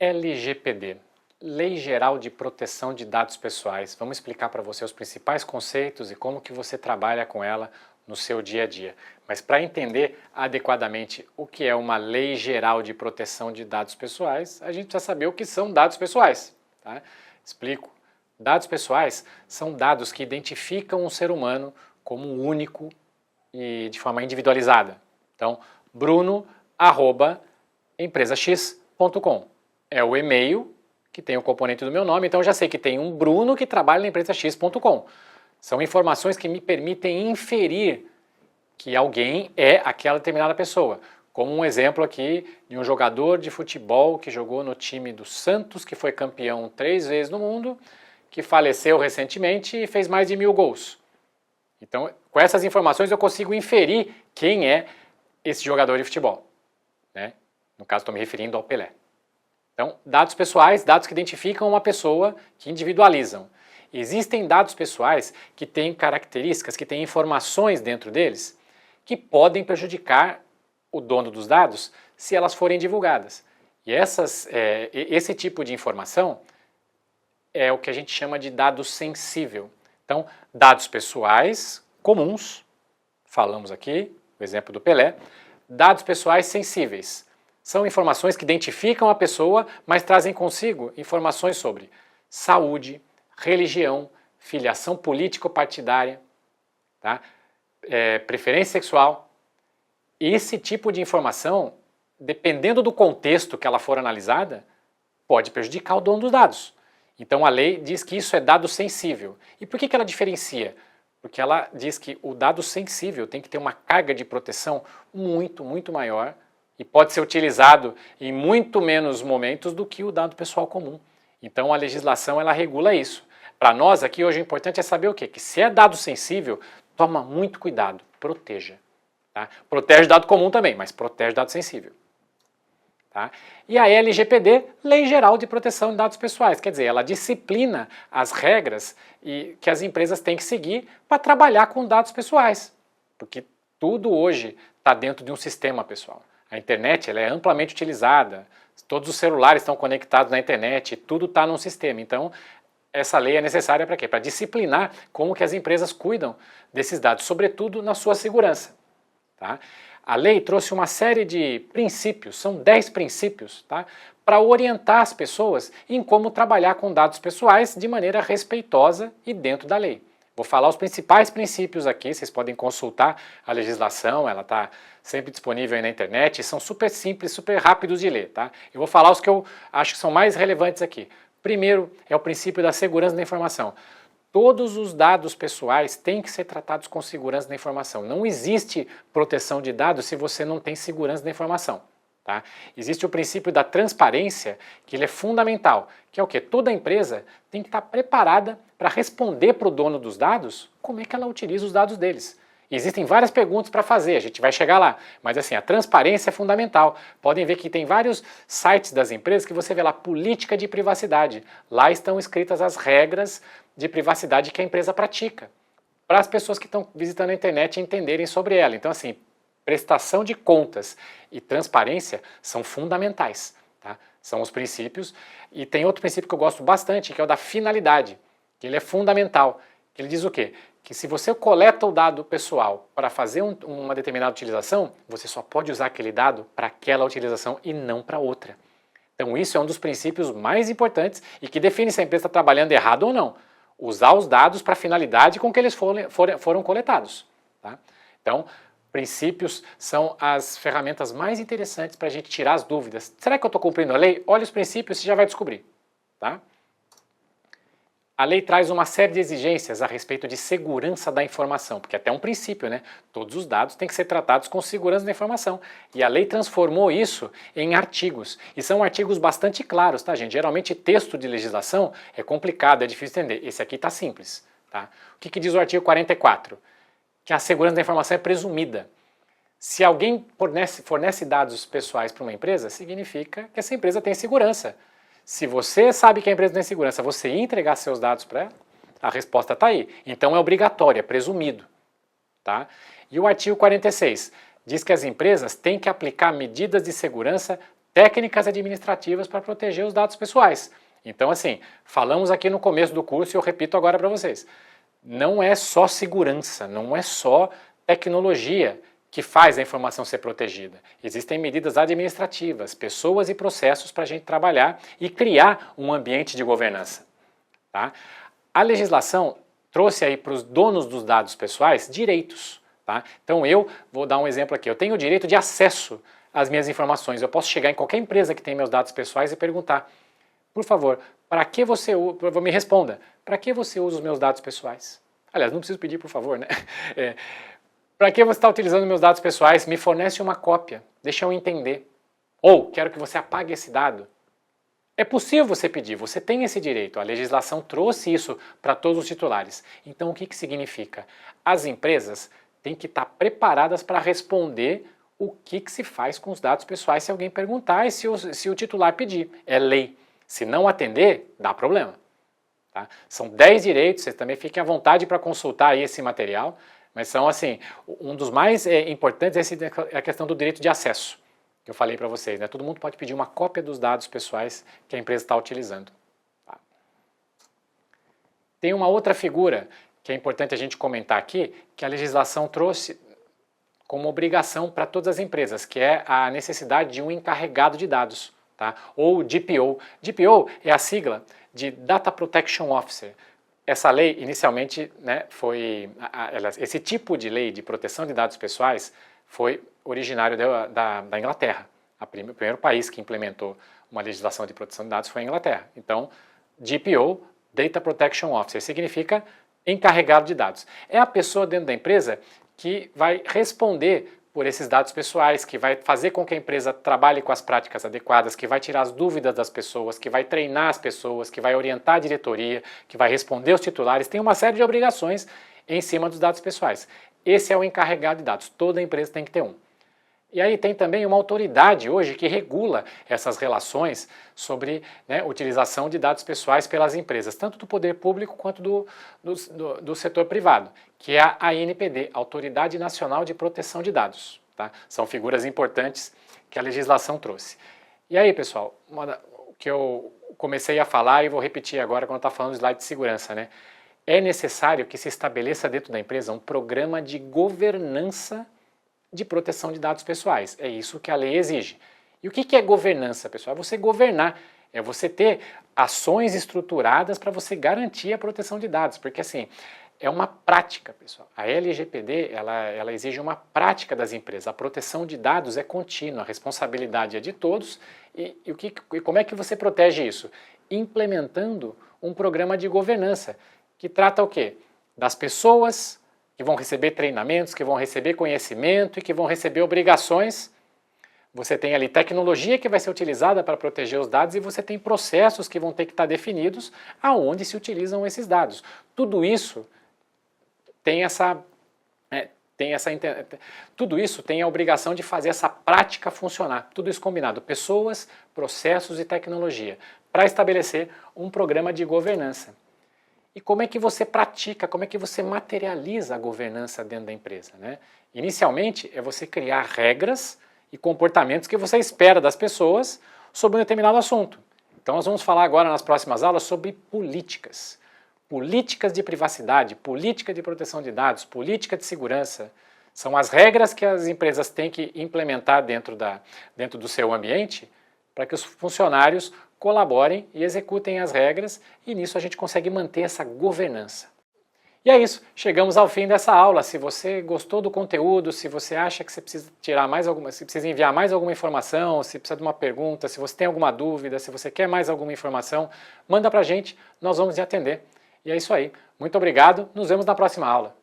LGPD, Lei Geral de Proteção de Dados Pessoais. Vamos explicar para você os principais conceitos e como que você trabalha com ela no seu dia a dia. Mas para entender adequadamente o que é uma Lei Geral de Proteção de Dados Pessoais, a gente precisa saber o que são dados pessoais. Tá? Explico. Dados pessoais são dados que identificam um ser humano como único e de forma individualizada. Então, bruno@empresax.com é o e-mail que tem o componente do meu nome, então eu já sei que tem um Bruno que trabalha na empresax.com. São informações que me permitem inferir que alguém é aquela determinada pessoa. Como um exemplo aqui de um jogador de futebol que jogou no time do Santos, que foi campeão 3 vezes no mundo, que faleceu recentemente e fez mais de 1000 gols. Então, com essas informações eu consigo inferir quem é esse jogador de futebol. Né? No caso, estou me referindo ao Pelé. Então, dados pessoais, dados que identificam uma pessoa, que individualizam. Existem dados pessoais que têm características, que têm informações dentro deles, que podem prejudicar o dono dos dados se elas forem divulgadas. E esse tipo de informação é o que a gente chama de dado sensível. Então, dados pessoais comuns, falamos aqui, o exemplo do Pelé, dados pessoais sensíveis. São informações que identificam a pessoa, mas trazem consigo informações sobre saúde, religião, filiação político-partidária, tá? Preferência sexual. Esse tipo de informação, dependendo do contexto que ela for analisada, pode prejudicar o dono dos dados. Então a lei diz que isso é dado sensível. E por que ela diferencia? Porque ela diz que o dado sensível tem que ter uma carga de proteção muito, muito maior e pode ser utilizado em muito menos momentos do que o dado pessoal comum. Então a legislação ela regula isso. Para nós aqui hoje o importante é saber o quê? Que se é dado sensível, toma muito cuidado, proteja. Tá? Protege dado comum também, mas protege dado sensível. Tá? E a LGPD, Lei Geral de Proteção de Dados Pessoais, quer dizer, ela disciplina as regras que as empresas têm que seguir para trabalhar com dados pessoais. Porque tudo hoje está dentro de um sistema pessoal. A internet ela é amplamente utilizada, todos os celulares estão conectados na internet, tudo está num sistema. Então, essa lei é necessária para quê? Para disciplinar como que as empresas cuidam desses dados, sobretudo na sua segurança. Tá? A lei trouxe uma série de princípios, são 10 princípios, tá? Para orientar as pessoas em como trabalhar com dados pessoais de maneira respeitosa e dentro da lei. Vou falar os principais princípios aqui, vocês podem consultar a legislação, ela está sempre disponível aí na internet, são super simples, super rápidos de ler. Tá? Eu vou falar os que eu acho que são mais relevantes aqui. Primeiro é o princípio da segurança da informação. Todos os dados pessoais têm que ser tratados com segurança da informação. Não existe proteção de dados se você não tem segurança da informação. Tá? Existe o princípio da transparência, que ele é fundamental, que é o quê? Toda empresa tem que estar preparada para responder para o dono dos dados como é que ela utiliza os dados deles. Existem várias perguntas para fazer, a gente vai chegar lá, mas assim, a transparência é fundamental. Podem ver que tem vários sites das empresas que você vê lá, política de privacidade. Lá estão escritas as regras de privacidade que a empresa pratica, para as pessoas que estão visitando a internet entenderem sobre ela. Então assim, prestação de contas e transparência são fundamentais, tá? São os princípios. E tem outro princípio que eu gosto bastante, que é o da finalidade, que ele é fundamental. Que ele diz o quê? Que se você coleta o dado pessoal para fazer uma determinada utilização, você só pode usar aquele dado para aquela utilização e não para outra. Então isso é um dos princípios mais importantes e que define se a empresa está trabalhando errado ou não. Usar os dados para a finalidade com que eles foram coletados. Tá? Então, princípios são as ferramentas mais interessantes para a gente tirar as dúvidas. Será que eu estou cumprindo a lei? Olha os princípios e você já vai descobrir. Tá? A lei traz uma série de exigências a respeito de segurança da informação, porque até um princípio, né? Todos os dados têm que ser tratados com segurança da informação. E a lei transformou isso em artigos. E são artigos bastante claros, tá, gente? Geralmente texto de legislação é complicado, é difícil entender. Esse aqui está simples. Tá? O que diz o artigo 44? Que a segurança da informação é presumida. Se alguém fornece dados pessoais para uma empresa, significa que essa empresa tem segurança. Se você sabe que a empresa tem segurança, você ia entregar seus dados para ela? A resposta está aí. Então é obrigatório, é presumido. Tá? E o artigo 46 diz que as empresas têm que aplicar medidas de segurança técnicas administrativas para proteger os dados pessoais. Então, assim, falamos aqui no começo do curso e eu repito agora para vocês. Não é só segurança, não é só tecnologia que faz a informação ser protegida. Existem medidas administrativas, pessoas e processos para a gente trabalhar e criar um ambiente de governança. Tá? A legislação trouxe aí para os donos dos dados pessoais direitos. Tá? Então eu vou dar um exemplo aqui. Eu tenho o direito de acesso às minhas informações. Eu posso chegar em qualquer empresa que tem meus dados pessoais e perguntar, por favor, para que você usa, me responda, para que você usa os meus dados pessoais? Aliás, não preciso pedir, por favor, né? Para que você está utilizando meus dados pessoais? Me fornece uma cópia, deixa eu entender. Ou, quero que você apague esse dado. É possível você pedir, você tem esse direito. A legislação trouxe isso para todos os titulares. Então, o que significa? As empresas têm que estar preparadas para responder o que se faz com os dados pessoais se alguém perguntar e se o titular pedir. É lei. Se não atender, dá problema. Tá? São 10 direitos, vocês também fiquem à vontade para consultar aí esse material. Mas são, assim, um dos mais importantes é a questão do direito de acesso, que eu falei para vocês, né? Todo mundo pode pedir uma cópia dos dados pessoais que a empresa está utilizando. Tá? Tem uma outra figura que é importante a gente comentar aqui, que a legislação trouxe como obrigação para todas as empresas, que é a necessidade de um encarregado de dados, tá? Ou DPO. DPO é a sigla de Data Protection Officer. Essa lei, inicialmente, né, esse tipo de lei de proteção de dados pessoais foi originário da Inglaterra. O primeiro país que implementou uma legislação de proteção de dados foi a Inglaterra. Então, DPO, Data Protection Officer, significa encarregado de dados. É a pessoa dentro da empresa que vai responder por esses dados pessoais, que vai fazer com que a empresa trabalhe com as práticas adequadas, que vai tirar as dúvidas das pessoas, que vai treinar as pessoas, que vai orientar a diretoria, que vai responder aos titulares. Tem uma série de obrigações em cima dos dados pessoais. Esse é o encarregado de dados. Toda empresa tem que ter um. E aí tem também uma autoridade hoje que regula essas relações sobre, né, utilização de dados pessoais pelas empresas, tanto do poder público quanto do setor privado, que é a ANPD, Autoridade Nacional de Proteção de Dados. Tá? São figuras importantes que a legislação trouxe. E aí, pessoal, o que eu comecei a falar e vou repetir agora quando está falando do slide de segurança, né? É necessário que se estabeleça dentro da empresa um programa de governança de proteção de dados pessoais. É isso que a lei exige. E o que é governança, pessoal? É você governar, é você ter ações estruturadas para você garantir a proteção de dados, porque assim, é uma prática, pessoal. A LGPD, ela exige uma prática das empresas. A proteção de dados é contínua, a responsabilidade é de todos. E como é que você protege isso? Implementando um programa de governança, que trata o quê? Das pessoas que vão receber treinamentos, que vão receber conhecimento e que vão receber obrigações. Você tem ali tecnologia que vai ser utilizada para proteger os dados e você tem processos que vão ter que estar definidos aonde se utilizam esses dados. Tudo isso tudo isso tem a obrigação de fazer essa prática funcionar. Tudo isso combinado, pessoas, processos e tecnologia, para estabelecer um programa de governança. E como é que você pratica, como é que você materializa a governança dentro da empresa, né? Inicialmente, é você criar regras e comportamentos que você espera das pessoas sobre um determinado assunto. Então, nós vamos falar agora nas próximas aulas sobre políticas. Políticas de privacidade, política de proteção de dados, política de segurança. São as regras que as empresas têm que implementar dentro do seu ambiente para que os funcionários colaborem e executem as regras, e nisso a gente consegue manter essa governança. E é isso, chegamos ao fim dessa aula. Se você gostou do conteúdo, se você acha que você precisa tirar mais alguma, se precisa enviar mais alguma informação, se precisa de uma pergunta, se você tem alguma dúvida, se você quer mais alguma informação, manda pra gente, nós vamos te atender. E é isso aí. Muito obrigado, nos vemos na próxima aula.